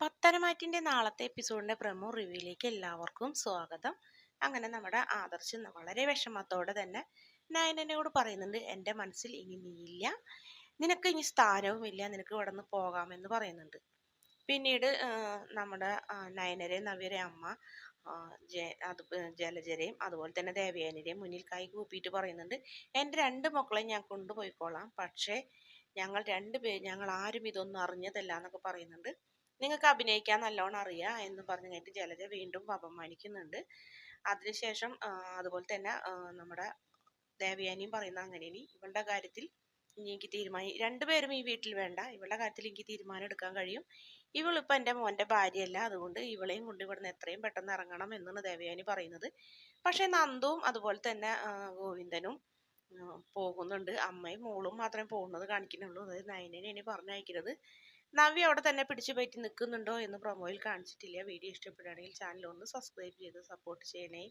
പത്തനംതിട്ടയുടെ നാളത്തെ എപ്പിസോഡിന്റെ പ്രൊമോ റിവ്യൂയിലേക്ക് എല്ലാവർക്കും സ്വാഗതം. അങ്ങനെ നമ്മുടെ ആദർശ് വളരെ വിഷമത്തോടെ തന്നെ നയനനോട് പറയുന്നുണ്ട്, എൻ്റെ മനസ്സിൽ ഇനി നീയില്ല, നിനക്ക് ഇനി സ്ഥാനവുമില്ല, നിനക്ക് ഇവിടെ നിന്ന് പോകാമെന്ന് പറയുന്നുണ്ട്. പിന്നീട് നമ്മുടെ നയനരെയും നവ്യരെ അമ്മ ജലജരെയും അതുപോലെ തന്നെ ദേവയാനിയുടെയും മുന്നിൽ കൈ കൂപ്പിയിട്ട് പറയുന്നുണ്ട്, എൻ്റെ രണ്ട് മക്കളെയും ഞാൻ കൊണ്ടുപോയിക്കോളാം, പക്ഷേ ഞങ്ങൾ ആരും ഇതൊന്നും അറിഞ്ഞതല്ല എന്നൊക്കെ പറയുന്നുണ്ട്. നിങ്ങൾക്ക് അഭിനയിക്കാൻ നല്ലോണം അറിയാം എന്ന് പറഞ്ഞു കഴിഞ്ഞിട്ട് ജലജ വീണ്ടും അപമാനിക്കുന്നുണ്ട്. അതിനുശേഷം അതുപോലെ തന്നെ നമ്മുടെ ദേവയാനിയും പറയുന്ന അങ്ങനെ ഇനി ഇവളുടെ കാര്യത്തിൽ ഇനി എനിക്ക് രണ്ടുപേരും ഈ വീട്ടിൽ വേണ്ട, ഇവളുടെ കാര്യത്തിൽ എനിക്ക് തീരുമാനം എടുക്കാൻ കഴിയും. ഇവളിപ്പോൾ എൻ്റെ മോൻ്റെ ഭാര്യയല്ല, അതുകൊണ്ട് ഇവളെയും കൊണ്ട് ഇവിടുന്ന് എത്രയും പെട്ടെന്ന് ഇറങ്ങണം എന്നാണ് ദേവയാനി പറയുന്നത്. പക്ഷെ നന്ദുവും അതുപോലെ തന്നെ ഗോവിന്ദനും പോകുന്നുണ്ട്. അമ്മയും മോളും മാത്രമേ പോകുന്നത് കാണിക്കുന്നുള്ളൂ. അതായത് നയനനെ ഇനി പറഞ്ഞയക്കുന്നത്. നവ്യ അവിടെ തന്നെ പിടിച്ചു പറ്റി നിൽക്കുന്നുണ്ടോ എന്ന് പ്രൊമോയിൽ കാണിച്ചിട്ടില്ല. വീഡിയോ ഇഷ്ടപ്പെടുകയാണെങ്കിൽ ചാനൽ ഒന്ന് സബ്സ്ക്രൈബ് ചെയ്ത് സപ്പോർട്ട് ചെയ്യണേ.